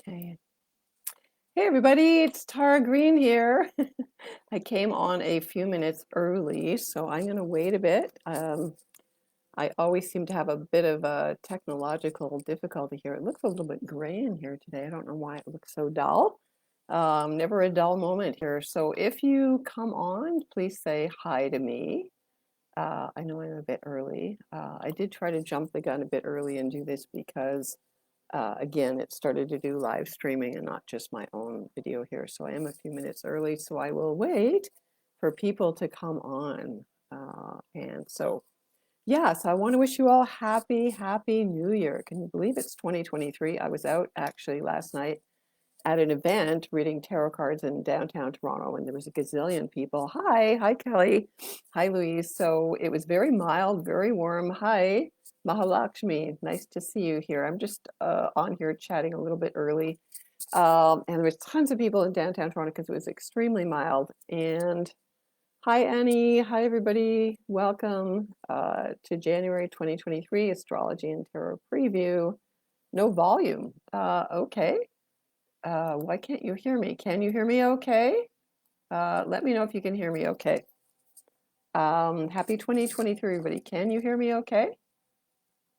Okay. Hey everybody, it's Tara Green here. I came on a few minutes early, so I'm going to wait a bit. I always seem to have a bit of a technological difficulty here. It looks a little bit gray in here today. I don't know why it looks so dull. Never a dull moment here. So if you come on, please say hi to me. I know I'm a bit early. I did try to jump the gun a bit early and do this because again, it started to do live streaming and not just my own video here. So I am a few minutes early, so I will wait for people to come on. And so, yeah, so I want to wish you all happy New Year. Can you believe it's 2023? I was out actually last night at an event reading tarot cards in downtown Toronto, and there was a gazillion people. Hi Kelly. Hi, Louise. So it was very mild, very warm. Hi, Mahalakshmi. Nice to see you here. I'm just on here chatting a little bit early. And there was tons of people in downtown Toronto because it was extremely mild. And hi, Annie. Hi, everybody. Welcome to January 2023 Astrology and Tarot Preview. No volume. Okay. Why can't you hear me? Can you hear me okay? Let me know if you can hear me okay. Happy 2023, everybody. Can you hear me okay?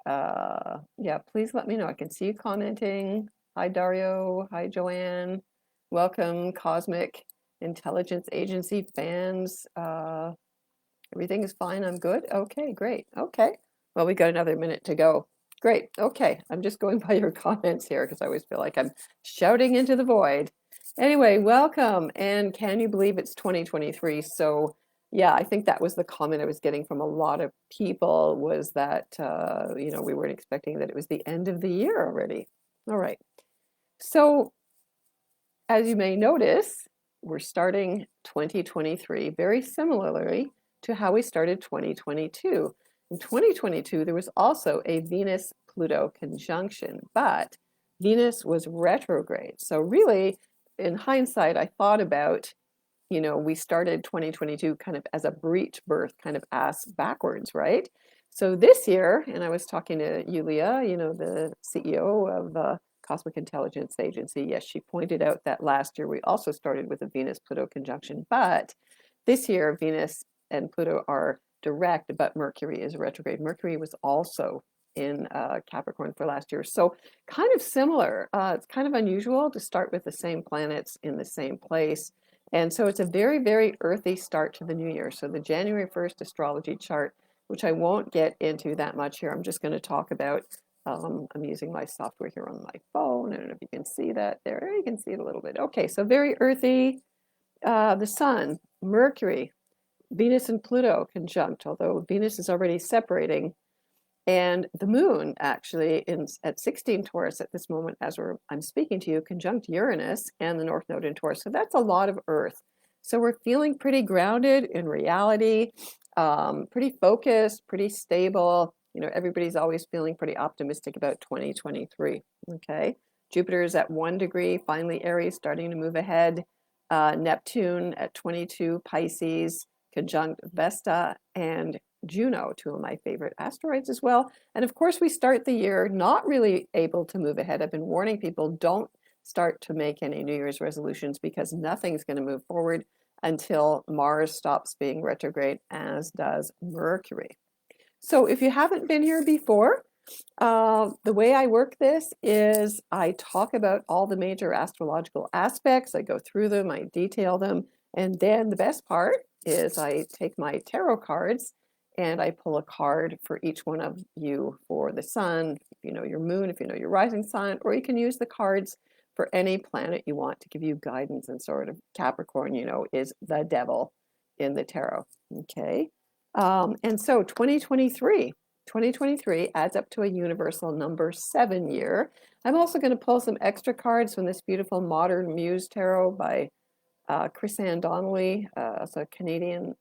Yeah, please let me know. I can see you commenting. Hi, Dario. Hi, Joanne. Welcome, Cosmic Intelligence Agency fans. Everything is fine. I'm good. Okay, great. Okay. Well, we got another minute to go. Great. Okay. I'm just going by your comments here because I always feel like I'm shouting into the void. Anyway, welcome. And can you believe it's 2023? So, yeah, I think that was the comment I was getting from a lot of people was that, we weren't expecting that it was the end of the year already. All right. So, as you may notice, we're starting 2023 very similarly to how we started 2022. In 2022, there was also a Venus-Pluto conjunction, but Venus was retrograde. So really, in hindsight, I thought about, we started 2022 kind of as a breech birth, kind of ass backwards, right? So this year, and I was talking to Yulia, the CEO of Cosmic Intelligence Agency. Yes, she pointed out that last year we also started with a Venus-Pluto conjunction, but this year Venus and Pluto are direct, but Mercury is retrograde. Mercury was also in Capricorn for last year. So kind of similar. It's kind of unusual to start with the same planets in the same place. And so it's a very earthy start to the new year. So the January 1st astrology chart, which I won't get into that much here, I'm just going to talk about. I'm using my software here on my phone. I don't know if you can see that there. You can see it a little bit. Okay, so very earthy. The Sun, Mercury, Venus and Pluto conjunct, although Venus is already separating. And the Moon actually at 16 Taurus at this moment, as I'm speaking to you, conjunct Uranus and the North Node in Taurus. So that's a lot of Earth. So we're feeling pretty grounded in reality, pretty focused, pretty stable. Everybody's always feeling pretty optimistic about 2023. Okay. Jupiter is at 1 degree, finally Aries starting to move ahead. Neptune at 22 Pisces, conjunct Vesta and Juno, two of my favorite asteroids as well. And of course, we start the year not really able to move ahead. I've been warning people, don't start to make any New Year's resolutions because nothing's going to move forward until Mars stops being retrograde, as does Mercury. So if you haven't been here before, the way I work this is I talk about all the major astrological aspects. I go through them, I detail them, and then the best part is I take my tarot cards and I pull a card for each one of you for the sun, if you know your moon, if you know your rising sign, or you can use the cards for any planet you want to give you guidance. And sort of Capricorn, is the devil in the tarot. Okay. And so 2023 adds up to a universal number 7 year. I'm also going to pull some extra cards from this beautiful Modern Muse Tarot by Chris Ann Donnelly. It's a Canadian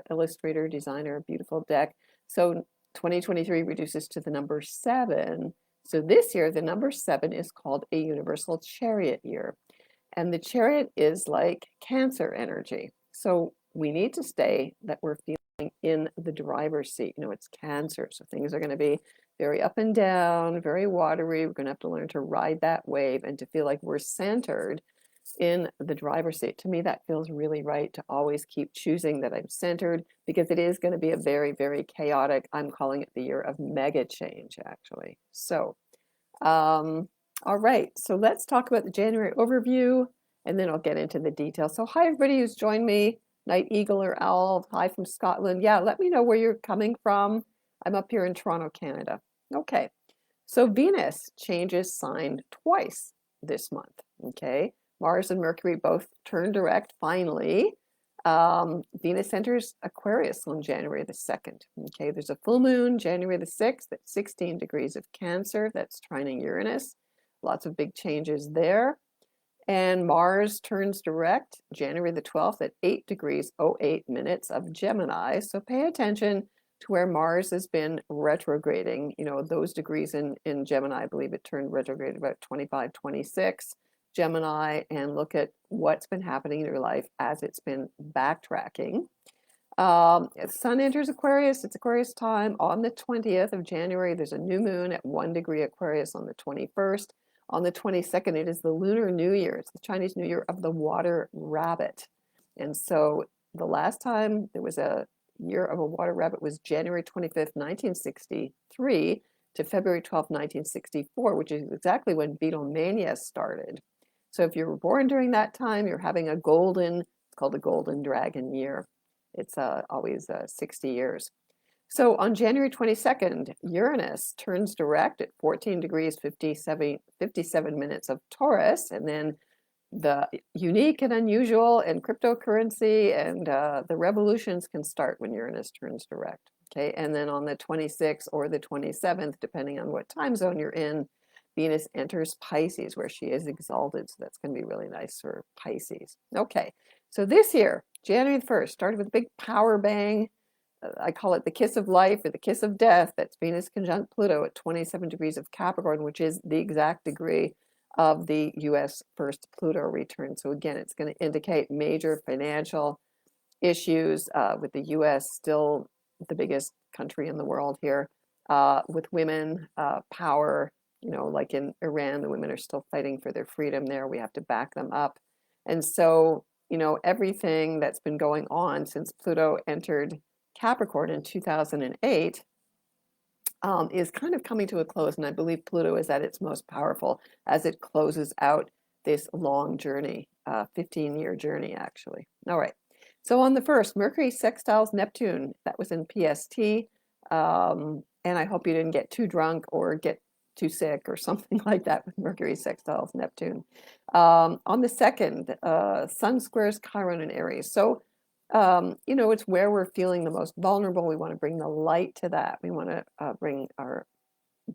illustrator, designer, beautiful deck. So 2023 reduces to the number 7. So this year, the number 7 is called a universal chariot year. And the chariot is like Cancer energy. So we need to stay that we're feeling in the driver's seat. It's Cancer, so things are going to be very up and down, very watery. We're going to have to learn to ride that wave and to feel like we're centered in the driver's seat. To me, that feels really right, to always keep choosing that I'm centered, because it is going to be a very, very chaotic, I'm calling it the year of mega change, actually. So, all right, so let's talk about the January overview, and then I'll get into the details. So hi, everybody who's joined me, Night Eagle or Owl, hi from Scotland. Yeah, let me know where you're coming from. I'm up here in Toronto, Canada. Okay, so Venus changes sign twice this month, okay? Mars and Mercury both turn direct finally. Venus enters Aquarius on January the 2nd, okay? There's a full moon January the 6th at 16 degrees of Cancer. That's trining Uranus. Lots of big changes there. And Mars turns direct January the 12th at 8 degrees 08 minutes of Gemini. So pay attention to where Mars has been retrograding. You know, those degrees in Gemini, I believe it turned retrograde about 25, 26 Gemini, and look at what's been happening in your life as it's been backtracking. Sun enters Aquarius. It's Aquarius time on the 20th of January. There's a new moon at 1 degree Aquarius on the 21st. On the 22nd, it is the Lunar New Year. It's the Chinese New Year of the water rabbit. And so the last time there was a year of a water rabbit was January 25th, 1963 to February 12th, 1964, which is exactly when Beatlemania started. So if you were born during that time, you're having a golden, it's called a golden dragon year. It's always 60 years. So on January 22nd, Uranus turns direct at 14 degrees 57 minutes of Taurus, and then the unique and unusual and cryptocurrency and the revolutions can start when Uranus turns direct. Okay, and then on the 26th or the 27th, depending on what time zone you're in, Venus enters Pisces, where she is exalted. So that's going to be really nice for Pisces. Okay, so this year, January 1st, started with a big power bang. I call it the kiss of life or the kiss of death. That's Venus conjunct Pluto at 27 degrees of Capricorn, which is the exact degree of the US first Pluto return. So again, it's going to indicate major financial issues with the US still the biggest country in the world here, with women power. You know, like in Iran, the women are still fighting for their freedom there. We have to back them up. And so, you know, everything that's been going on since Pluto entered Capricorn in 2008 is kind of coming to a close. And I believe Pluto is at its most powerful as it closes out this long journey, 15-year journey, actually. All right. So on the 1st, Mercury sextiles Neptune. That was in PST. And I hope you didn't get too drunk or get too sick or something like that with Mercury sextiles Neptune. On the 2nd, Sun squares Chiron in Aries. So, you know, it's where we're feeling the most vulnerable. We want to bring the light to that. We want to bring our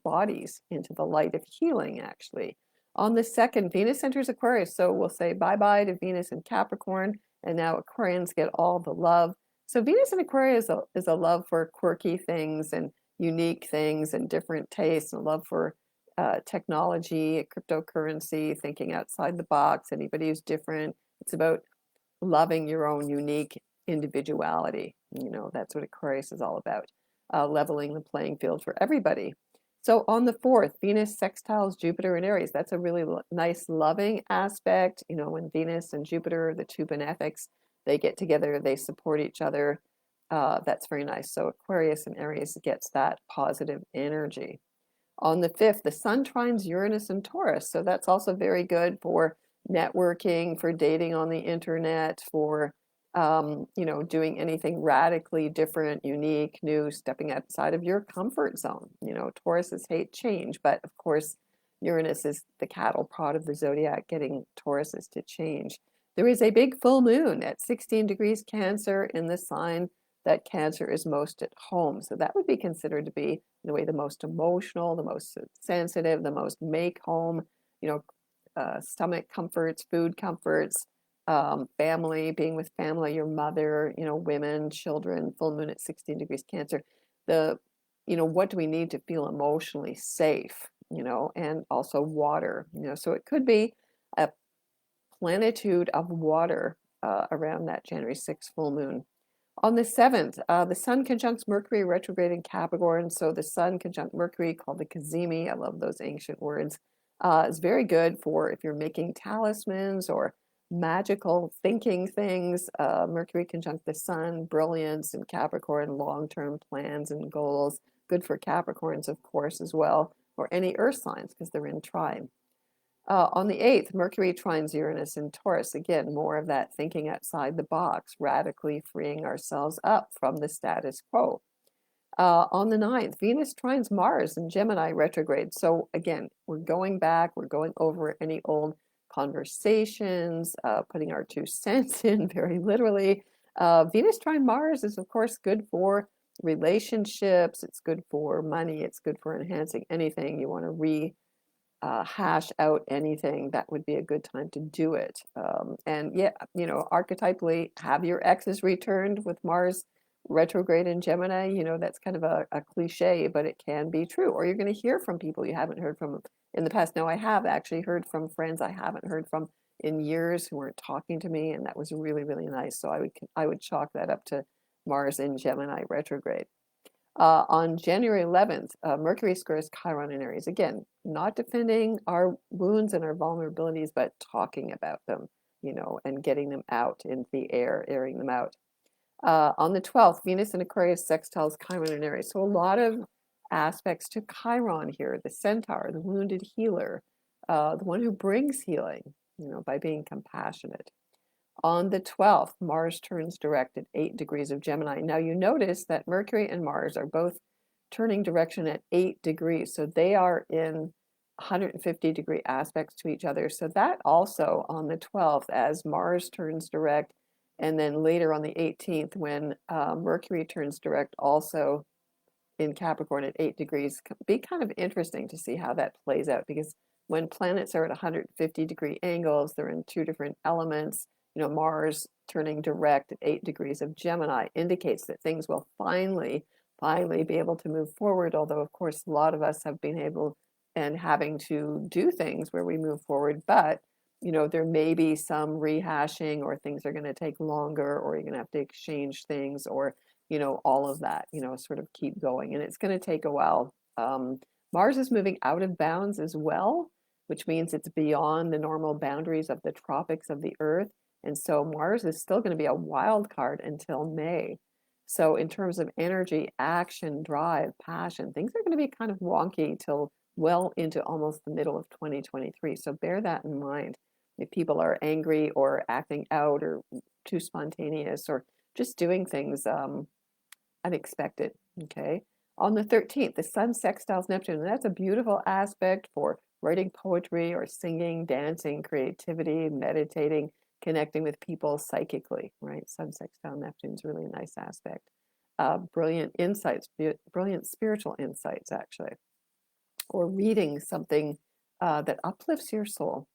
bodies into the light of healing, actually. On the 2nd, Venus enters Aquarius. So we'll say bye-bye to Venus in Capricorn, and now Aquarians get all the love. So Venus in Aquarius is a love for quirky things and unique things and different tastes, and a love for technology, cryptocurrency, thinking outside the box, anybody who's different. It's about loving your own unique individuality. You know, that's what Aquarius is all about, leveling the playing field for everybody. So on the 4th, Venus sextiles Jupiter in Aries. That's a really nice loving aspect. You know, when Venus and Jupiter, the two benefics, they get together, they support each other. That's very nice. So Aquarius and Aries gets that positive energy. On the 5th, the Sun trines Uranus and Taurus. So that's also very good for networking, for dating on the internet, for you know, doing anything radically different, unique, new, stepping outside of your comfort zone. You know, Tauruses hate change, but of course, Uranus is the cattle prod of the zodiac, getting Tauruses to change. There is a big full moon at 16 degrees Cancer in the sign that Cancer is most at home. So that would be considered to be, in a way, the most emotional, the most sensitive, the most make home, you know, stomach comforts, food comforts, family, being with family, your mother, you know, women, children, full moon at 16 degrees Cancer. You know, what do we need to feel emotionally safe, you know, and also water, you know, so it could be a plenitude of water around that January 6th full moon. On the 7th, the Sun conjuncts Mercury retrograde in Capricorn. So the Sun conjunct Mercury, called the Cazimi, I love those ancient words, is very good for if you're making talismans or magical thinking things. Mercury conjunct the Sun, brilliance in Capricorn, long-term plans and goals. Good for Capricorns, of course, as well, or any earth signs because they're in trine. On the 8th, Mercury trines Uranus in Taurus. Again, more of that thinking outside the box, radically freeing ourselves up from the status quo. On the 9th, Venus trines Mars in Gemini retrograde. So again, we're going back, we're going over any old conversations, putting our 2 cents in very literally. Venus trine Mars is, of course, good for relationships. It's good for money. It's good for enhancing anything you want to hash out anything. That would be a good time to do it. And yeah, archetypally, have your exes returned with Mars retrograde in Gemini. That's kind of a cliche, but it can be true. Or you're going to hear from people you haven't heard from in the past. Now, I have actually heard from friends I haven't heard from in years who weren't talking to me, and that was really, really nice. So I would chalk that up to Mars in Gemini retrograde. On January 11th, Mercury squares Chiron in Aries. Again, not defending our wounds and our vulnerabilities, but talking about them, and getting them out into the air, airing them out. On the 12th, Venus in Aquarius sextiles Chiron in Aries. So a lot of aspects to Chiron here, the centaur, the wounded healer, the one who brings healing, by being compassionate. On the 12th, Mars turns direct at 8 degrees of Gemini. Now you notice that Mercury and Mars are both turning direction at 8 degrees. So they are in 150-degree aspects to each other. So that also on the 12th, as Mars turns direct, and then later on the 18th, when Mercury turns direct also in Capricorn at 8 degrees, be kind of interesting to see how that plays out, because when planets are at 150-degree angles, they're in 2 different elements. Mars turning direct at 8 degrees of Gemini indicates that things will finally be able to move forward. Although, of course, a lot of us have been able and having to do things where we move forward, but there may be some rehashing, or things are going to take longer, or you're going to have to exchange things, or all of that, sort of keep going. And it's going to take a while. Mars is moving out of bounds as well, which means it's beyond the normal boundaries of the tropics of the Earth. And so Mars is still going to be a wild card until May. So in terms of energy, action, drive, passion, things are going to be kind of wonky till well into almost the middle of 2023. So bear that in mind. If people are angry or acting out or too spontaneous or just doing things unexpected, okay? On the 13th, the Sun sextiles Neptune, and that's a beautiful aspect for writing poetry or singing, dancing, creativity, meditating, connecting with people psychically, right? Sun sextile Neptune is really a nice aspect. Brilliant insights, brilliant spiritual insights, actually, or reading something that uplifts your soul.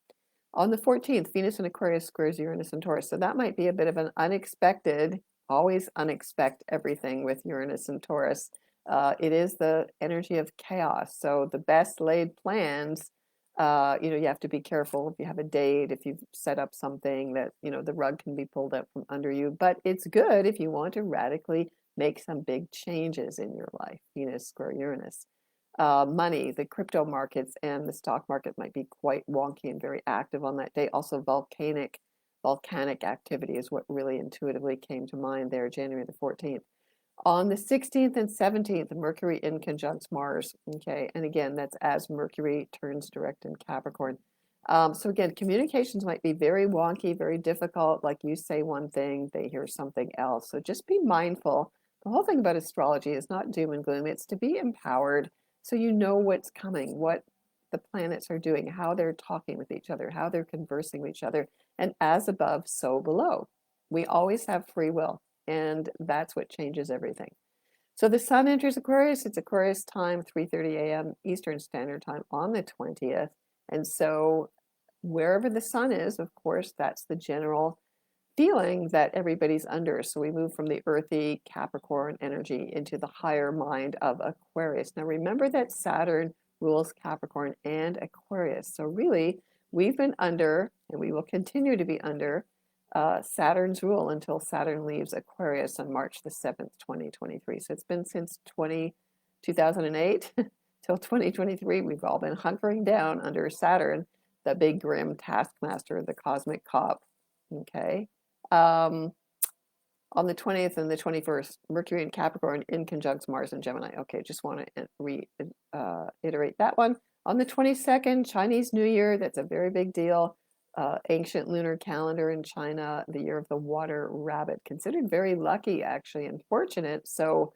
On the 14th, Venus in Aquarius squares Uranus and Taurus. So that might be a bit of an unexpected, always unexpect everything with Uranus and Taurus. It is the energy of chaos. So the best laid plans, you have to be careful if you have a date, if you've set up something that, the rug can be pulled out from under you. But it's good if you want to radically make some big changes in your life. Venus square Uranus. Money, the crypto markets and the stock market might be quite wonky and very active on that day. Also, volcanic activity is what really intuitively came to mind there, January the 14th. On the 16th and 17th, Mercury in conjuncts Mars, okay? And again, that's as Mercury turns direct in Capricorn. So again, communications might be very wonky, very difficult. Like you say one thing, they hear something else. So just be mindful. The whole thing about astrology is not doom and gloom. It's to be empowered, so you know what's coming, what the planets are doing, how they're talking with each other, how they're conversing with each other, and as above, so below. We always have free will, and that's what changes everything. So the Sun enters Aquarius. It's Aquarius time, 3:30 a.m. Eastern Standard Time on the 20th. And so wherever the Sun is, of course, that's the general feeling that everybody's under. So we move from the earthy Capricorn energy into the higher mind of Aquarius. Now remember that Saturn rules Capricorn and Aquarius. So really, we've been under, and we will continue to be under, Saturn's rule until Saturn leaves Aquarius on March the 7th, 2023. So it's been since 2008 till 2023. We've all been hunkering down under Saturn, the big grim taskmaster, the cosmic cop. Okay. On the 20th and the 21st, Mercury in Capricorn in conjunct Mars and Gemini. Okay, just want to reiterate that one. On the 22nd, Chinese New Year, that's a very big deal. Ancient lunar calendar in China, the year of the water rabbit, considered very lucky actually and fortunate. So,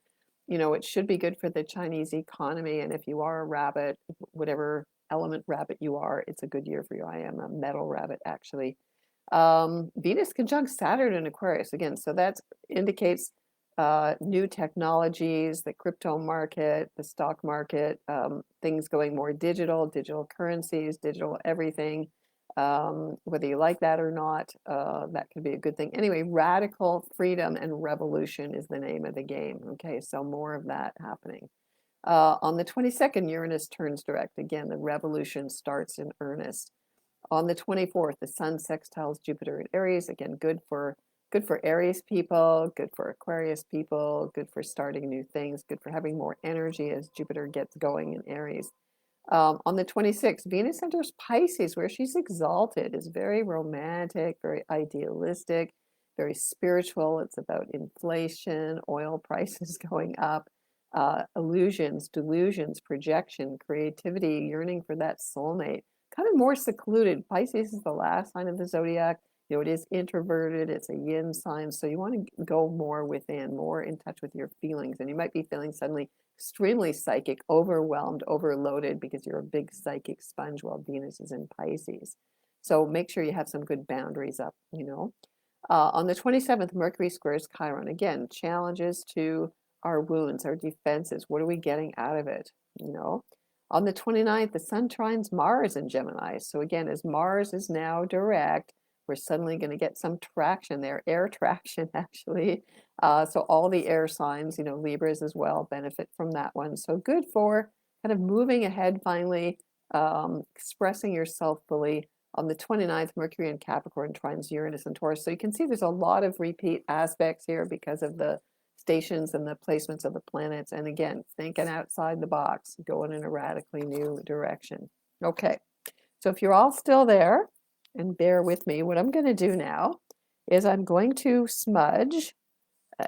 you know, it should be good for the Chinese economy. And if you are a rabbit, whatever element rabbit you are, it's a good year for you. I am a metal rabbit actually. Venus conjunct Saturn in Aquarius again, so that indicates new technologies, the crypto market, the stock market, things going more digital, digital currencies, digital everything. Whether you like that or not, that could be a good thing. Anyway, radical freedom and revolution is the name of the game. Okay, so more of that happening. On the 22nd, Uranus turns direct. Again, the revolution starts in earnest. On the 24th, the Sun sextiles Jupiter in Aries. Again, good for Aries people, good for Aquarius people, good for starting new things, good for having more energy as Jupiter gets going in Aries. On the 26th, Venus enters Pisces, where she's exalted, is very romantic, very idealistic, very spiritual. It's about inflation, oil prices going up, illusions, delusions, projection, creativity, yearning for that soulmate. Kind of more secluded. Pisces is the last sign of the zodiac. You know, it is introverted. It's a yin sign. So you want to go more within, more in touch with your feelings. And you might be feeling suddenly extremely psychic, overwhelmed, overloaded because you're a big psychic sponge while Venus is in Pisces. So make sure you have some good boundaries up, you know. On the 27th, Mercury squares Chiron. Again, challenges to our wounds, our defenses. What are we getting out of it, you know? On the 29th, the Sun trines Mars in Gemini. So again, as Mars is now direct, we're suddenly going to get some traction there, air traction actually. So all the air signs, you know, Libras as well, benefit from that one. So good for kind of moving ahead finally, expressing yourself fully. On the 29th, Mercury in Capricorn trines Uranus and Taurus. So you can see there's a lot of repeat aspects here because of the stations and the placements of the planets. And again, thinking outside the box, going in a radically new direction. Okay, so if you're all still there, and bear with me, what I'm going to do now is I'm going to smudge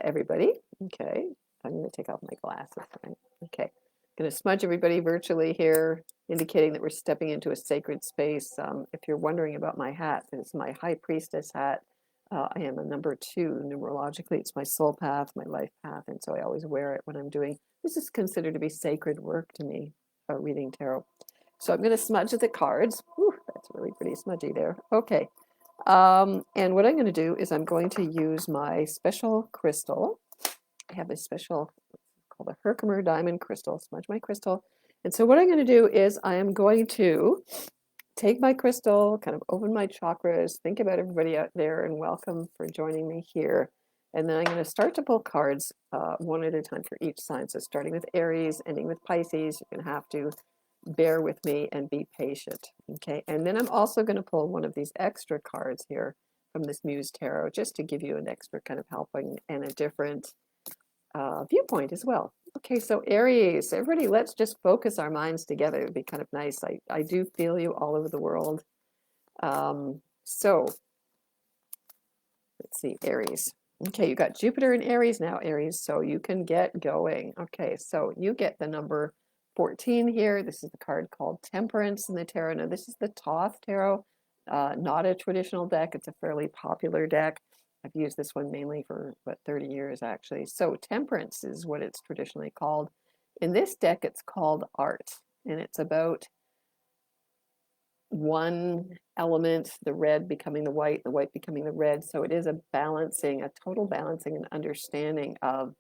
everybody. Okay, I'm going to take off my glasses. Right? Okay, I'm going to smudge everybody virtually here, indicating that we're stepping into a sacred space. If you're wondering about my hat, it's my High Priestess hat. I am a number 2 numerologically. It's my soul path, my life path, and so I always wear it when I'm doing. This is considered to be sacred work to me, reading tarot. So I'm going to smudge the cards. Whew, that's really pretty smudgy there. Okay. And what I'm going to do is I'm going to use my special crystal. I have a special called a Herkimer diamond crystal. Smudge my crystal. And so what I'm going to do is I am going to take my crystal, kind of open my chakras, think about everybody out there, and welcome for joining me here. And then I'm going to start to pull cards one at a time for each sign. So starting with Aries, ending with Pisces, you're going to have to bear with me and be patient. Okay, and then I'm also going to pull one of these extra cards here from this Muse Tarot just to give you an extra kind of helping and a different viewpoint as well. Okay, so Aries, everybody, let's just focus our minds together. It would be kind of nice. I do feel you all over the world. So let's see, Aries. Okay, you got Jupiter in Aries now, Aries, so you can get going. Okay, so you get the number 14 here. This is the card called Temperance in the tarot. Now, this is the Thoth Tarot, not a traditional deck. It's a fairly popular deck. I've used this one mainly for, 30 years, actually. So Temperance is what it's traditionally called. In this deck, it's called Art, and it's about one element, the red becoming the white becoming the red. So it is a balancing, a total balancing and understanding of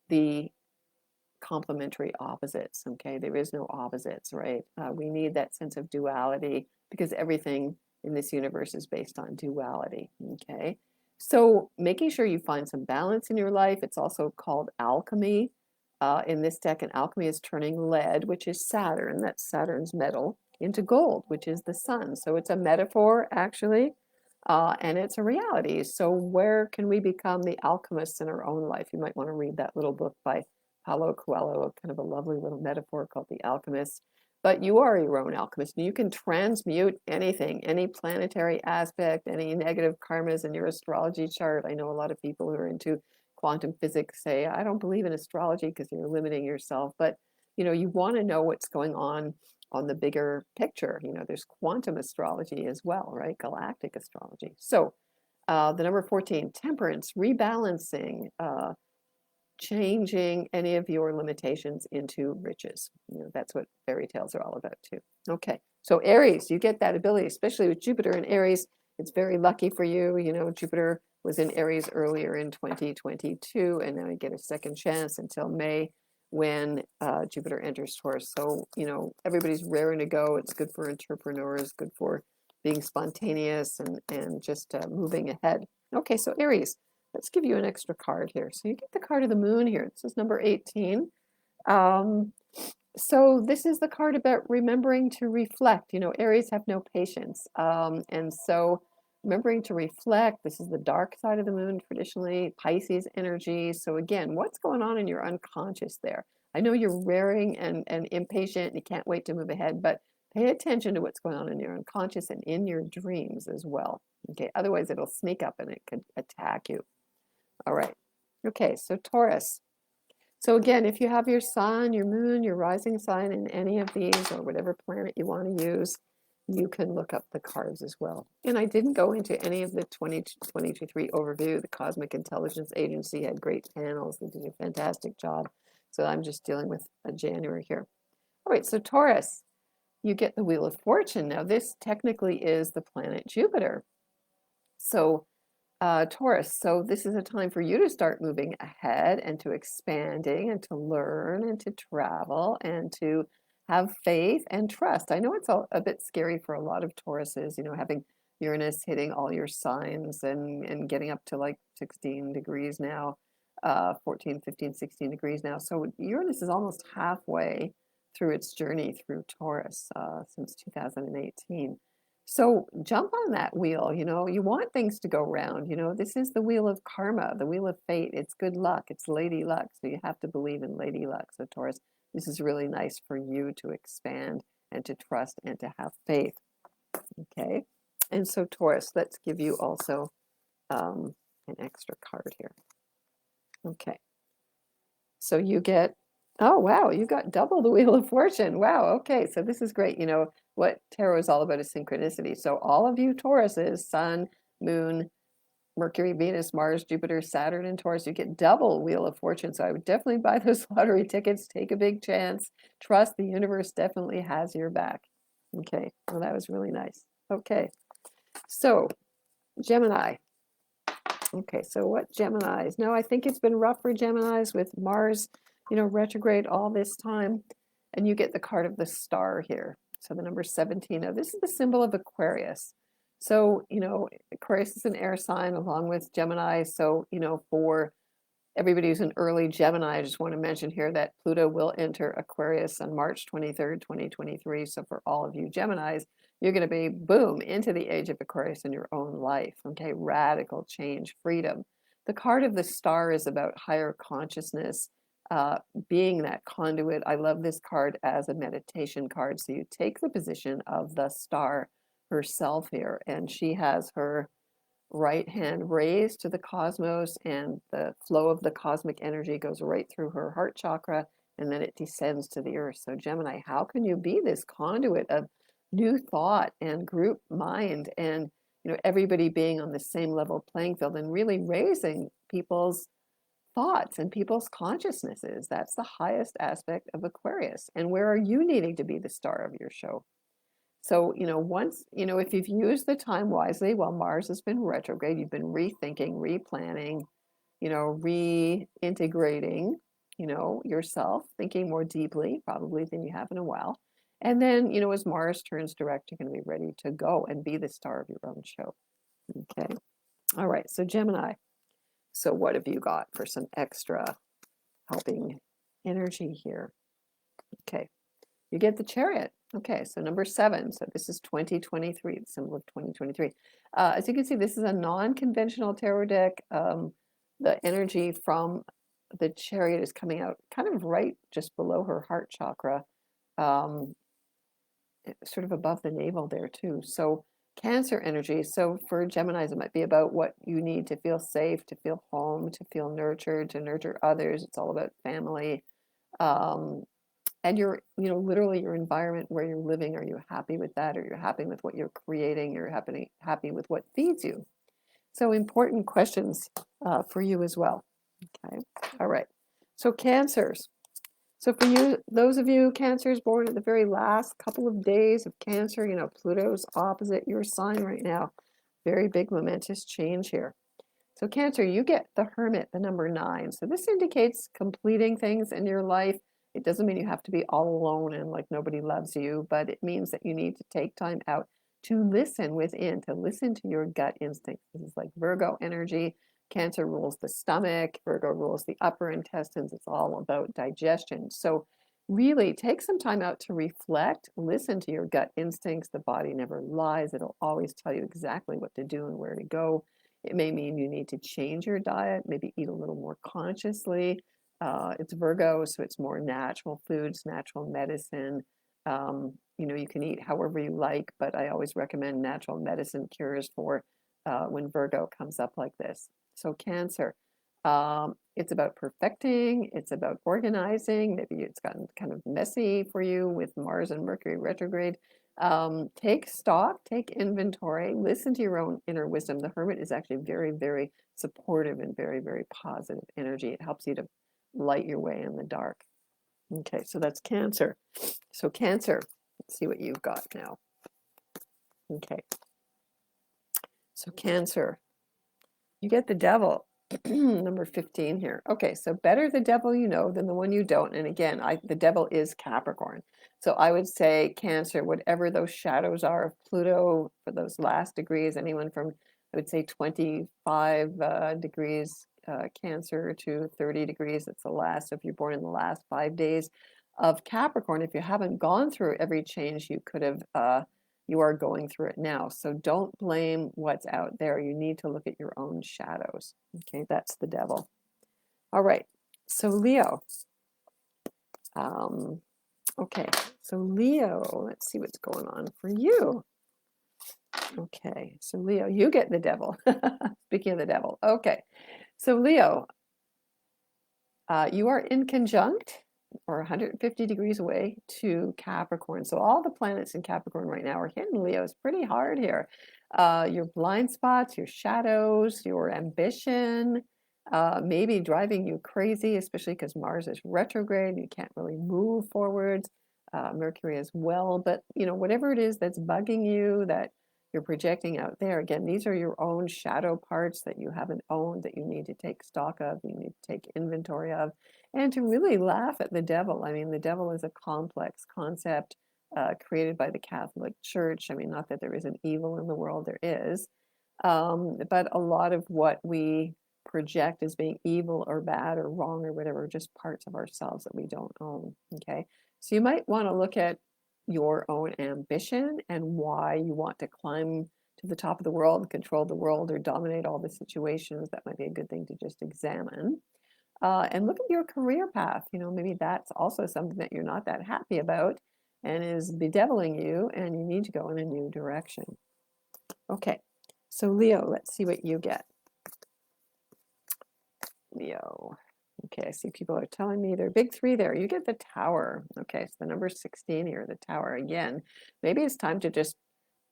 the complementary opposites. Okay, there is no opposites, right? We need that sense of duality because everything in this universe is based on duality. Okay, so making sure you find some balance in your life. It's also called alchemy in this deck, and alchemy is turning lead, which is Saturn, that's Saturn's metal, into gold, which is the sun. So it's a metaphor actually and it's a reality. So where can we become the alchemists in our own life? You might want to read that little book by Paulo Coelho, kind of a lovely little metaphor called The Alchemist. But you are your own alchemist, and you can transmute anything, any planetary aspect, any negative karmas in your astrology chart. I know a lot of people who are into quantum physics say, I don't believe in astrology because you're limiting yourself. But you want to know what's going on the bigger picture. There's quantum astrology as well, right? Galactic astrology. So the number 14, temperance, rebalancing, changing any of your limitations into riches. That's what fairy tales are all about too. Okay, so Aries, you get that ability, especially with Jupiter in Aries. It's very lucky for you. Jupiter was in Aries earlier in 2022, and now you get a second chance until May when Jupiter enters Taurus. So, everybody's raring to go. It's good for entrepreneurs, good for being spontaneous and just moving ahead. Okay, so Aries. Let's give you an extra card here. So you get the card of the moon here. This is number 18. So this is the card about remembering to reflect. Aries have no patience. And so remembering to reflect, this is the dark side of the moon, traditionally, Pisces energy. So again, what's going on in your unconscious there? I know you're raring and impatient and you can't wait to move ahead, but pay attention to what's going on in your unconscious and in your dreams as well. Okay, otherwise it'll sneak up and it could attack you. All right. Okay, so Taurus. So again, if you have your sun, your moon, your rising sign in any of these or whatever planet you want to use, you can look up the cards as well. And I didn't go into any of the 2023 overview. The Cosmic Intelligence Agency had great panels. They did a fantastic job. So I'm just dealing with January here. All right, so Taurus, you get the Wheel of Fortune. Now this technically is the planet Jupiter. So Taurus, so this is a time for you to start moving ahead and to expanding and to learn and to travel and to have faith and trust. I know it's a bit scary for a lot of Tauruses, having Uranus hitting all your signs and getting up to like 16 degrees now, 14, 15, 16 degrees now. So Uranus is almost halfway through its journey through Taurus since 2018. So jump on that wheel, you want things to go round, this is the wheel of karma, the wheel of fate. It's good luck. It's lady luck. So you have to believe in lady luck. So Taurus, this is really nice for you to expand and to trust and to have faith. Okay. And so Taurus, let's give you also an extra card here. Okay. So you get, oh, wow, you got double the Wheel of Fortune. Wow. Okay. So this is great. What tarot is all about is synchronicity. So all of you Tauruses, Sun, Moon, Mercury, Venus, Mars, Jupiter, Saturn, and Taurus, you get double Wheel of Fortune. So I would definitely buy those lottery tickets. Take a big chance. Trust the universe definitely has your back. Okay. Well, that was really nice. Okay. So Gemini. Okay. So what Geminis? No, I think it's been rough for Geminis with Mars, retrograde all this time. And you get the card of the star here. So the number 17. Now, this is the symbol of Aquarius. So, Aquarius is an air sign along with Gemini. So, for everybody who's an early Gemini, I just want to mention here that Pluto will enter Aquarius on March 23rd, 2023. So for all of you Geminis, you're going to be, boom, into the age of Aquarius in your own life. Okay, radical change, freedom. The card of the star is about higher consciousness, being that conduit. I love this card as a meditation card. So you take the position of the star herself here, and she has her right hand raised to the cosmos, and the flow of the cosmic energy goes right through her heart chakra, and then it descends to the earth. So Gemini, how can you be this conduit of new thought and group mind and everybody being on the same level playing field and really raising people's thoughts and people's consciousnesses? That's the highest aspect of Aquarius. And where are you needing to be the star of your show? So, once, if you've used the time wisely while Mars has been retrograde, you've been rethinking, replanning, reintegrating, yourself, thinking more deeply, probably than you have in a while. And then, as Mars turns direct, you're going to be ready to go and be the star of your own show. Okay. All right. So Gemini. So what have you got for some extra helping energy here? Okay. You get the Chariot. Okay, so number 7. So this is 2023, the symbol of 2023. As you can see, this is a non-conventional tarot deck. The energy from the Chariot is coming out kind of right just below her heart chakra, um, sort of above the navel there too. So Cancer energy. So for Geminis, it might be about what you need to feel safe, to feel home, to feel nurtured, to nurture others. It's all about family. Um, and literally your environment where you're living, are you happy with that? Or you're happy with what you're creating? You're happy with what feeds you? So important questions for you as well. Okay, all right. So Cancers. So for you, those of you Cancers born at the very last couple of days of Cancer, Pluto's opposite your sign right now. Very big momentous change here. So Cancer, you get the Hermit, the number 9. So this indicates completing things in your life. It doesn't mean you have to be all alone and like nobody loves you, but it means that you need to take time out to listen within, to listen to your gut instinct. This is like Virgo energy. Cancer rules the stomach, Virgo rules the upper intestines. It's all about digestion. So really take some time out to reflect, listen to your gut instincts. The body never lies. It'll always tell you exactly what to do and where to go. It may mean you need to change your diet, maybe eat a little more consciously. It's Virgo, so it's more natural foods, natural medicine. You can eat however you like, but I always recommend natural medicine cures for when Virgo comes up like this. So Cancer, it's about perfecting, it's about organizing. Maybe it's gotten kind of messy for you with Mars and Mercury retrograde. Take stock, take inventory, listen to your own inner wisdom. The Hermit is actually very, very supportive and very, very positive energy. It helps you to light your way in the dark. Okay, so that's Cancer. So Cancer, let's see what you've got now. Okay, so Cancer, you get the Devil. Number 15 here. Okay, so better the devil you know than the one you don't. And again, the devil is Capricorn. So I would say Cancer, whatever those shadows are of Pluto for those last degrees, anyone from, I would say 25 degrees Cancer to 30 degrees. It's the last, if you're born in the last 5 days of Capricorn. If you haven't gone through every change you could have, you are going through it now. So don't blame what's out there. You need to look at your own shadows. Okay, that's the devil. All right, so Leo. Okay, so Leo, let's see what's going on for you. Okay, so Leo, you get the devil. Speaking of the devil. Okay, so Leo, you are in conjunct or 150 degrees away to Capricorn. So all the planets in Capricorn right now are hitting Leo. It's pretty hard here. Your blind spots, your shadows, your ambition, maybe driving you crazy, especially because Mars is retrograde. You can't really move forwards. Mercury as well. But, whatever it is that's bugging you, that you're projecting out there, again, these are your own shadow parts that you haven't owned, that you need to take stock of, you need to take inventory of, and to really laugh at the devil. I mean, the devil is a complex concept created by the Catholic Church. I mean, not that there isn't evil in the world, there is. But a lot of what we project as being evil or bad or wrong or whatever are just parts of ourselves that we don't own. Okay. So you might want to look at your own ambition and why you want to climb to the top of the world, control the world, or dominate all the situations. That might be a good thing to just examine. And look at your career path. Maybe that's also something that you're not that happy about and is bedeviling you, and you need to go in a new direction. Okay, so Leo, let's see what you get. Leo. Okay, I see people are telling me they're big 3 there. You get the Tower. Okay, so the number 16 here, the Tower again. Maybe it's time to just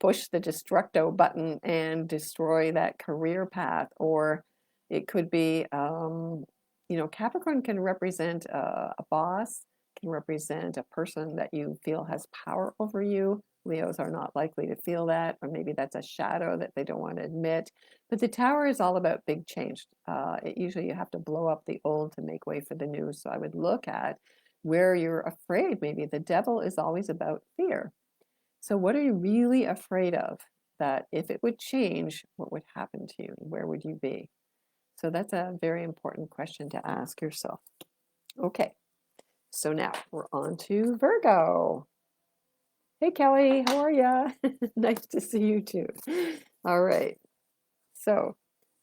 push the destructo button and destroy that career path. Or it could be, Capricorn can represent a boss, can represent a person that you feel has power over you. Leos are not likely to feel that, or maybe that's a shadow that they don't want to admit. But the Tower is all about big change. Usually you have to blow up the old to make way for the new. So I would look at where you're afraid. Maybe the devil is always about fear. So what are you really afraid of? That if it would change, what would happen to you? Where would you be? So that's a very important question to ask yourself. Okay, so now we're on to Virgo. Hey, Kelly, how are ya? Nice to see you too. All right. So,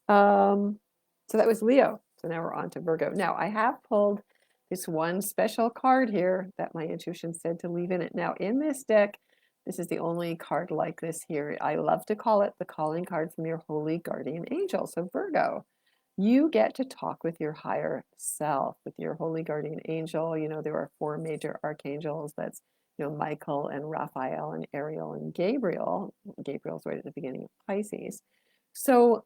um, so that was Leo. So now we're on to Virgo. Now I have pulled this one special card here that my intuition said to leave in it. Now in this deck, this is the only card like this here. I love to call it the calling card from your holy guardian angel. So Virgo, you get to talk with your higher self, with your holy guardian angel. You know, there are four major archangels. That's, Michael and Raphael and Ariel and Gabriel. Gabriel's right at the beginning of Pisces. So,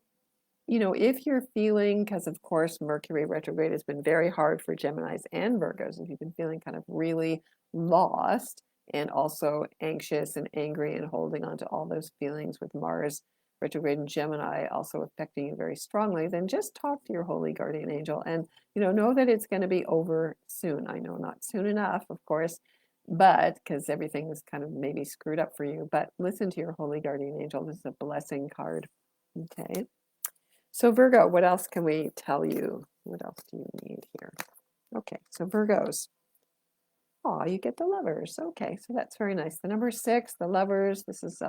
if you're feeling, because of course Mercury retrograde has been very hard for Geminis and Virgos, if you've been feeling kind of really lost and also anxious and angry and holding on to all those feelings with Mars retrograde in Gemini also affecting you very strongly, then just talk to your holy guardian angel and, know that it's going to be over soon. I know not soon enough, of course, but because everything is kind of maybe screwed up for you, but listen to your holy guardian angel. This is a blessing card. Okay. So Virgo, what else can we tell you? What else do you need here? Okay, so Virgos. Oh, you get the Lovers. Okay, so that's very nice. The number 6, the Lovers. This is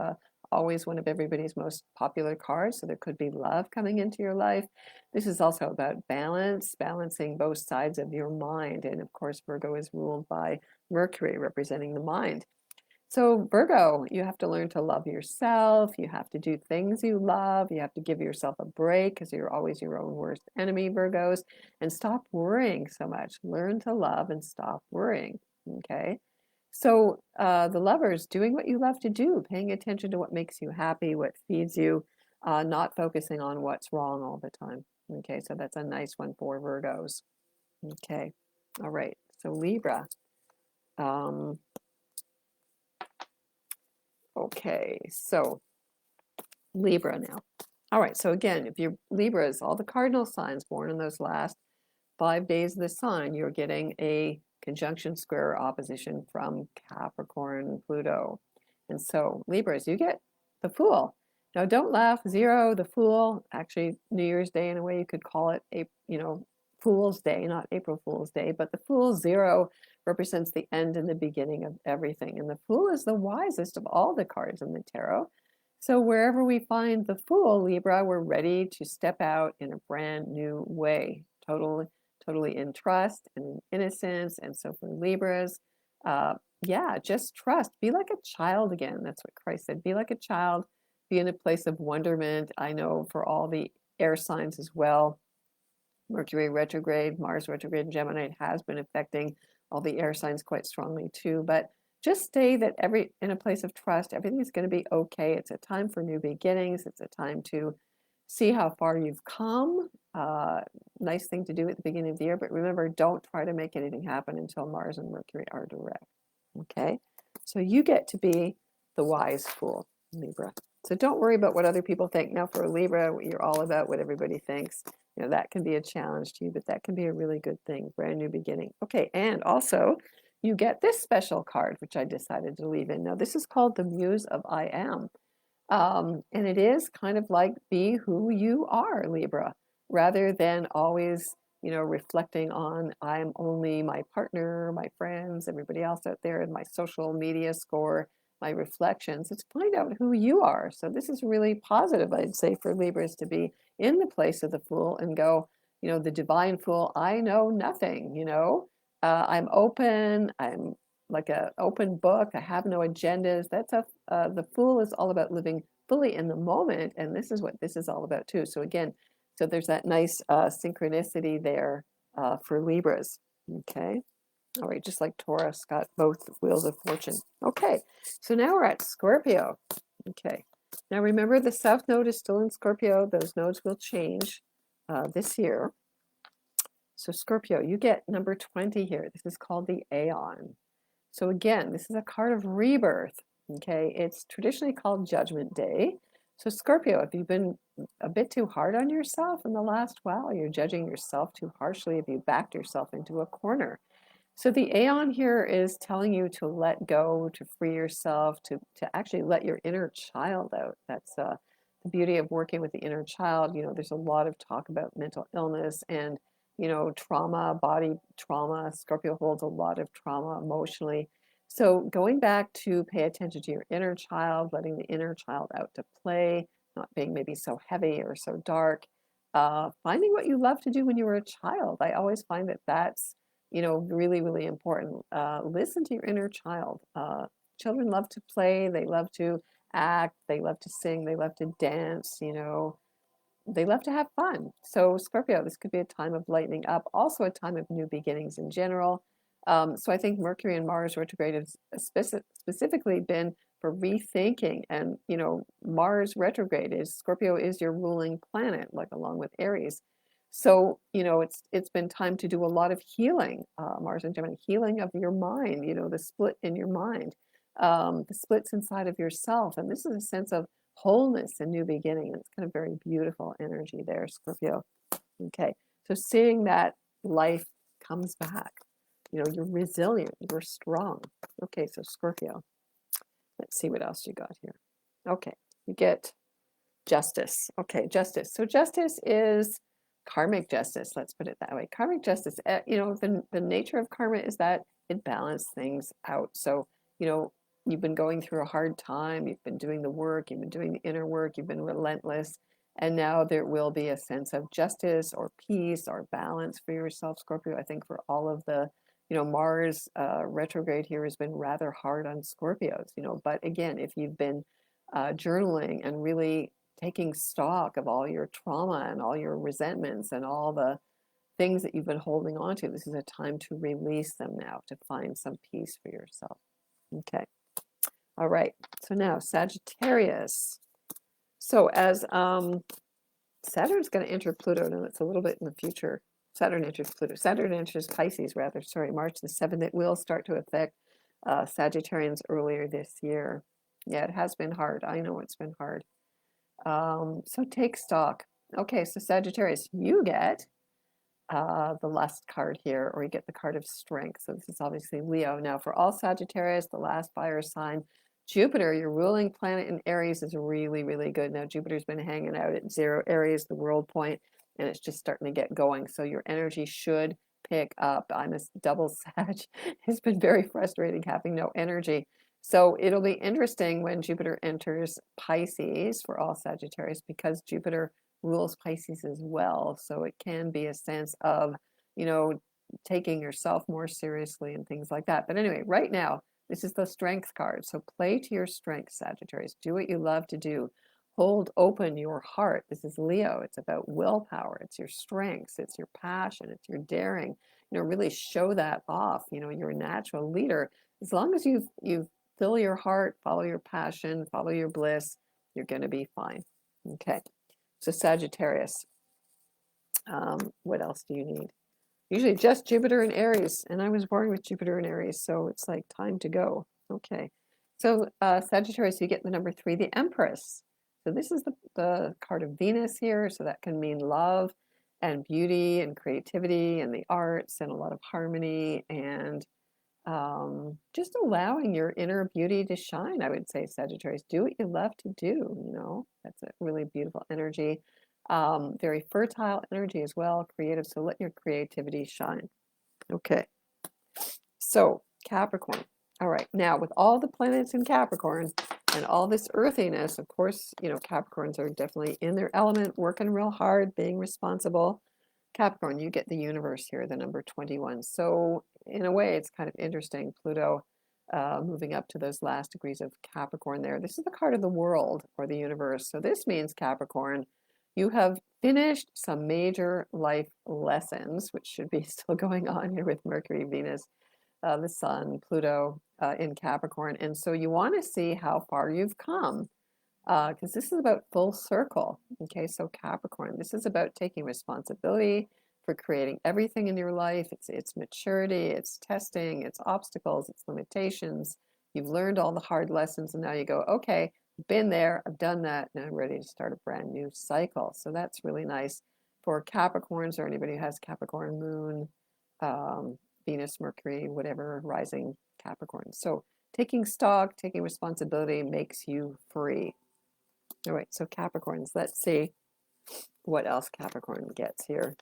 always one of everybody's most popular cards. So there could be love coming into your life. This is also about balance, balancing both sides of your mind. And of course, Virgo is ruled by Mercury, representing the mind. So, Virgo, you have to learn to love yourself. You have to do things you love. You have to give yourself a break because you're always your own worst enemy, Virgos, and stop worrying so much. Learn to love and stop worrying. Okay. So, the lovers, doing what you love to do, paying attention to what makes you happy, what feeds you, not focusing on what's wrong all the time. Okay. So, that's a nice one for Virgos. Okay. All right. So, Libra. Um, Okay, so Libra now. All right, so again, if you're Libras, all the cardinal signs born in those last 5 days of the sign, you're getting a conjunction square opposition from Capricorn, Pluto. And so Libras, you get the Fool. Now don't laugh, zero, the Fool, actually New Year's Day in a way you could call it a, Fool's Day, not April Fool's Day, but the Fool zero represents the end and the beginning of everything. And the Fool is the wisest of all the cards in the tarot. So wherever we find the Fool, Libra, we're ready to step out in a brand new way, totally in trust and in innocence. And so for Libras, yeah, just trust. Be like a child again. That's what Christ said. Be like a child. Be in a place of wonderment. I know for all the air signs as well, Mercury retrograde, Mars retrograde in Gemini, it has been affecting all the air signs quite strongly too. But just stay that in a place of trust, everything's going to be okay. It's a time for new beginnings. It's a time to see how far you've come. Nice thing to do at the beginning of the year, but remember, don't try to make anything happen until Mars and Mercury are direct. Okay, so you get to be the wise fool, Libra. So don't worry about what other people think. Now, for a Libra, you're all about what everybody thinks. That can be a challenge to you, but that can be a really good thing, brand new beginning. Okay, and also you get this special card, which I decided to leave in. Now, this is called the Muse of I Am. And it is kind of like be who you are, Libra, rather than always, reflecting on I'm only my partner, my friends, everybody else out there, and my social media score, my reflections. It's find out who you are. So this is really positive, I'd say, for Libras to be in the place of the Fool and go, the divine Fool, I know nothing, I'm open, I'm like an open book. I have no agendas. The Fool is all about living fully in the moment, and this is what this is all about too. So again, so there's that nice synchronicity there for Libras. Okay, all right, just like Taurus got both wheels of fortune. Okay, so now we're at Scorpio. Okay, now remember the South Node is still in Scorpio. Those nodes will change this year. So Scorpio, you get number 20 here. This is called the Aeon. So again, this is a card of rebirth. Okay, it's traditionally called Judgment Day. So Scorpio, if you've been a bit too hard on yourself in the last while, you're judging yourself too harshly, if you backed yourself into a corner. So the Aeon here is telling you to let go, to free yourself, to actually let your inner child out. That's the beauty of working with the inner child. There's a lot of talk about mental illness and trauma, body trauma. Scorpio holds a lot of trauma emotionally. So going back to pay attention to your inner child, letting the inner child out to play, not being maybe so heavy or so dark, finding what you love to do when you were a child. I always find that that's, really, really important. Listen to your inner child. Children love to play, they love to act, they love to sing, they love to dance, they love to have fun. So, Scorpio, this could be a time of lightening up, also a time of new beginnings in general. So, I think Mercury and Mars retrograde has specifically been for rethinking. And, Mars retrograde is Scorpio is your ruling planet, like along with Aries. So, it's been time to do a lot of healing, Mars and Gemini, healing of your mind, the split in your mind, the splits inside of yourself. And this is a sense of wholeness and new beginning. And it's kind of very beautiful energy there, Scorpio. Okay, so seeing that life comes back, you're resilient, you're strong. Okay, so Scorpio, let's see what else you got here. Okay, you get justice. Okay, justice. So justice is karmic justice. Let's put it that way. Karmic justice. The nature of karma is that it balances things out. So you've been going through a hard time. You've been doing the work. You've been doing the inner work. You've been relentless, and now there will be a sense of justice or peace or balance for yourself, Scorpio. I think for all of the Mars retrograde here has been rather hard on Scorpios. But again, if you've been journaling and really taking stock of all your trauma and all your resentments and all the things that you've been holding on to, this is a time to release them now, to find some peace for yourself. Okay. All right. So now Sagittarius. So as Saturn's going to enter Pluto, now it's a little bit in the future. Saturn enters Pluto. Saturn enters Pisces, rather. Sorry, March the 7th. It will start to affect Sagittarians earlier this year. Yeah, it has been hard. I know it's been hard. So take stock. Okay, so Sagittarius, you get the last card here, or you get the card of strength. So this is obviously Leo. Now for all Sagittarius, the last fire sign, Jupiter, your ruling planet in Aries, is really, really good. Now Jupiter's been hanging out at 0 Aries, the world point, and it's just starting to get going. So your energy should pick up. I'm a double Sag. It's been very frustrating having no energy. So it'll be interesting when Jupiter enters Pisces for all Sagittarius, because Jupiter rules Pisces as well. So it can be a sense of, taking yourself more seriously and things like that. But anyway, right now, this is the strength card. So play to your strengths, Sagittarius. Do what you love to do. Hold open your heart. This is Leo. It's about willpower. It's your strengths. It's your passion. It's your daring. Really show that off. You're a natural leader. As long as you fill your heart, follow your passion, follow your bliss, you're going to be fine. Okay. So Sagittarius, what else do you need? Usually just Jupiter and Aries, and I was born with Jupiter and Aries, so it's like time to go. Okay, so Sagittarius, you get the number 3, the Empress. So this is the card of Venus here, so that can mean love and beauty and creativity and the arts and a lot of harmony and just allowing your inner beauty to shine, I would say, Sagittarius. Do what you love to do, that's a really beautiful energy. Very fertile energy as well, creative, so let your creativity shine. Okay, so Capricorn. All right, now with all the planets in Capricorn and all this earthiness, of course, Capricorns are definitely in their element, working real hard, being responsible. Capricorn, you get the universe here, the number 21. So in a way, it's kind of interesting. Pluto moving up to those last degrees of Capricorn there. This is the card of the world or the universe. So this means, Capricorn, you have finished some major life lessons, which should be still going on here with Mercury, Venus, the Sun, Pluto in Capricorn. And so you want to see how far you've come, because this is about full circle. Okay, so Capricorn, this is about taking responsibility for creating everything in your life. It's maturity, it's testing, it's obstacles, it's limitations. You've learned all the hard lessons, and now you go, okay, been there, I've done that, and I'm ready to start a brand new cycle. So that's really nice for Capricorns or anybody who has Capricorn moon, Venus, Mercury, whatever, rising Capricorn. So taking stock, taking responsibility makes you free. All right, so Capricorns, let's see what else Capricorn gets here.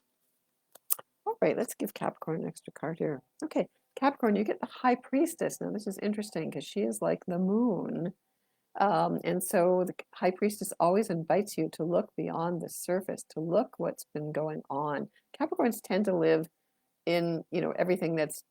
All right, let's give Capricorn an extra card here. Okay, Capricorn, you get the High Priestess. Now, this is interesting because she is like the moon. And so the High Priestess always invites you to look beyond the surface, to look what's been going on. Capricorns tend to live in, everything that's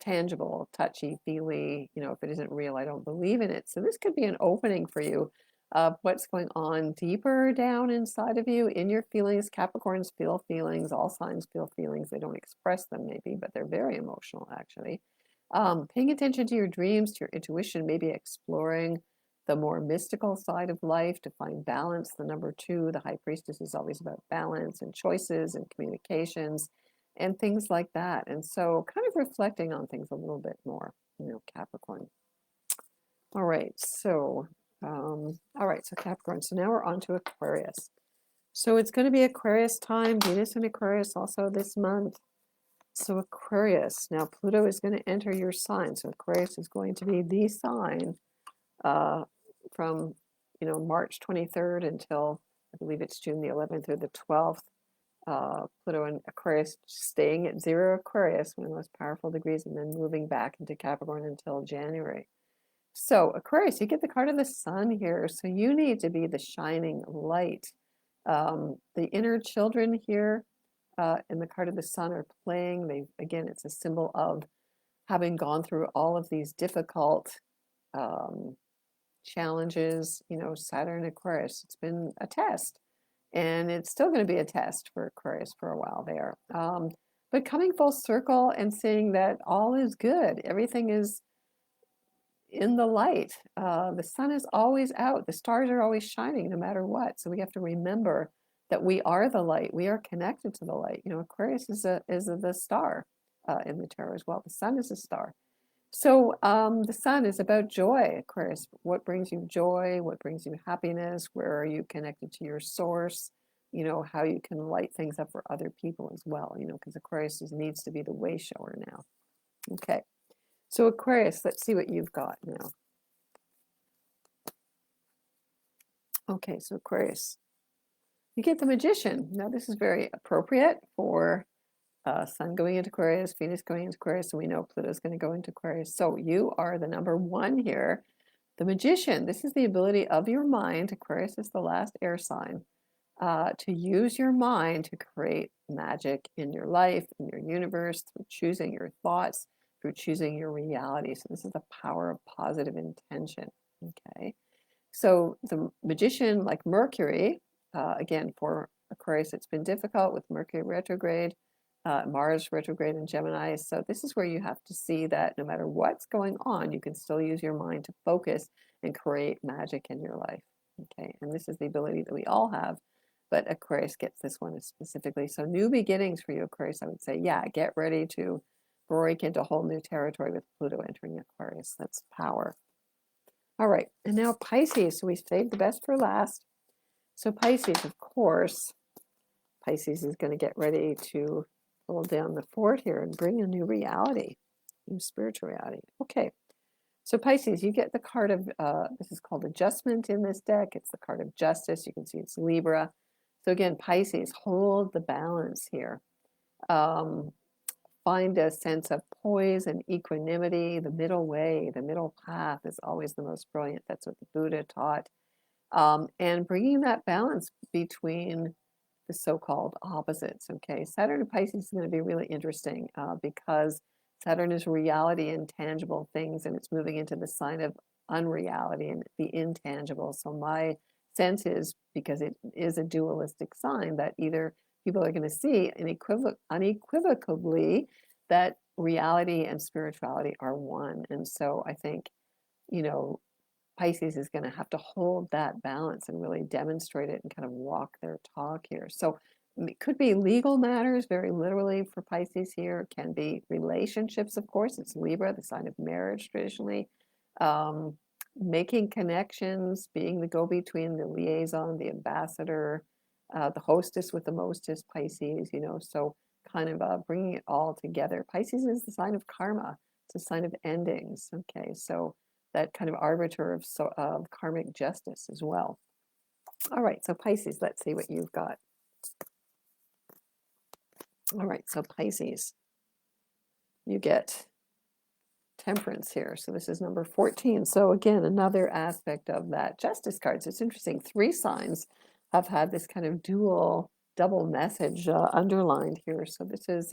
tangible, touchy, feely. If it isn't real, I don't believe in it. So this could be an opening for you of what's going on deeper down inside of you in your feelings. Capricorns feel feelings. All signs feel feelings. They don't express them maybe, but they're very emotional actually. Paying attention to your dreams, to your intuition, maybe exploring the more mystical side of life to find balance. The number 2, the High Priestess, is always about balance and choices and communications and things like that. And so kind of reflecting on things a little bit more, Capricorn. All right, so Capricorn. So now we're on to Aquarius. So it's going to be Aquarius time, Venus in Aquarius also this month. So Aquarius, now Pluto is going to enter your sign. So Aquarius is going to be the sign from, March 23rd until, I believe it's June the 11th or the 12th. Pluto in Aquarius staying at 0 Aquarius, one of the most powerful degrees, and then moving back into Capricorn until January. So Aquarius, you get the card of the sun here. So you need to be the shining light. The inner children here in the card of the sun are playing. Again, it's a symbol of having gone through all of these difficult challenges. Saturn Aquarius, it's been a test. And it's still going to be a test for Aquarius for a while there. But coming full circle and seeing that all is good. Everything is in the light. The sun is always out. The stars are always shining no matter what. So we have to remember that we are the light. We are connected to the light. Aquarius is the star in the tarot as well. The sun is a star. So the sun is about joy, Aquarius. What brings you joy? What brings you happiness? Where are you connected to your source? How you can light things up for other people as well, because Aquarius needs to be the way shower now. Okay. So Aquarius, let's see what you've got now. Okay, so Aquarius, you get the Magician. Now this is very appropriate for Sun going into Aquarius, Venus going into Aquarius, and we know Pluto's going to go into Aquarius. So you are the number 1 here. The Magician, this is the ability of your mind. Aquarius is the last air sign. To use your mind to create magic in your life, in your universe, through choosing your thoughts, through choosing your reality. So this is the power of positive intention. Okay. So the Magician, like Mercury, again, for Aquarius, it's been difficult with Mercury retrograde, Mars retrograde in Gemini. So this is where you have to see that no matter what's going on, you can still use your mind to focus and create magic in your life. Okay. And this is the ability that we all have, but Aquarius gets this one specifically. So new beginnings for you, Aquarius, I would say, yeah, get ready to break into whole new territory with Pluto entering Aquarius. That's power. All right, and now Pisces. So we saved the best for last. So Pisces, of course, Pisces is going to get ready to hold down the fort here and bring a new reality, new spiritual reality. Okay, so Pisces, you get the card of, this is called Adjustment in this deck. It's the card of Justice. You can see it's Libra. So again, Pisces, hold the balance here. Find a sense of poise and equanimity. The middle way, the middle path is always the most brilliant. That's what the Buddha taught. And bringing that balance between the so-called opposites. Okay, Saturn and Pisces is going to be really interesting because Saturn is reality and tangible things, and it's moving into the sign of unreality and the intangible. So my sense is, because it is a dualistic sign, that either people are going to see unequivocally that reality and spirituality are one. And so I think, Pisces is going to have to hold that balance and really demonstrate it and kind of walk their talk here. So it could be legal matters, very literally for Pisces here. It can be relationships, of course. It's Libra, the sign of marriage traditionally. Making connections, being the go-between, the liaison, the ambassador, the hostess with the mostest, Pisces, so kind of bringing it all together. Pisces is the sign of karma. It's a sign of endings. Okay, so that kind of arbiter of karmic justice as well. All right, so Pisces, let's see what you've got. All right, so Pisces, you get Temperance here. So this is number 14. So again, another aspect of that Justice card. So it's interesting. 3 signs have had this kind of double message underlined here. So this is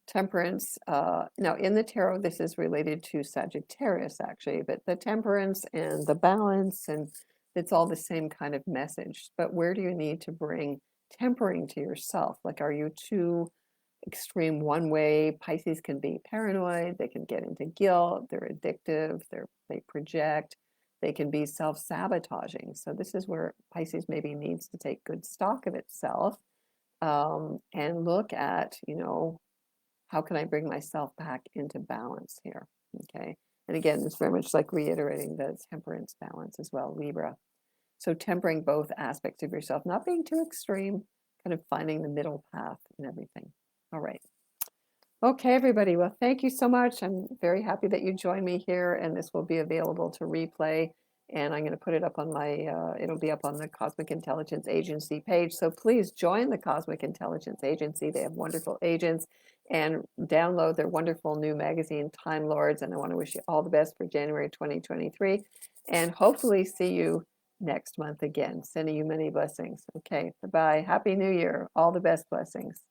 Temperance. Now in the tarot, this is related to Sagittarius actually, but the Temperance and the balance, and it's all the same kind of message. But where do you need to bring tempering to yourself? Like, are you too extreme one way? Pisces can be paranoid, they can get into guilt, they're addictive, they project, they can be self-sabotaging. So this is where Pisces maybe needs to take good stock of itself, and look at, how can I bring myself back into balance here? Okay. And again, it's very much like reiterating the temperance balance as well, Libra. So tempering both aspects of yourself, not being too extreme, kind of finding the middle path in everything. All right. Okay, everybody. Well, thank you so much. I'm very happy that you joined me here, and this will be available to replay. And I'm going to put it up on it'll be up on the Cosmic Intelligence Agency page. So please join the Cosmic Intelligence Agency. They have wonderful agents, and download their wonderful new magazine, Time Lords. And I want to wish you all the best for January 2023, and hopefully see you next month again. Sending you many blessings. Okay, bye-bye. Happy New Year. All the best blessings.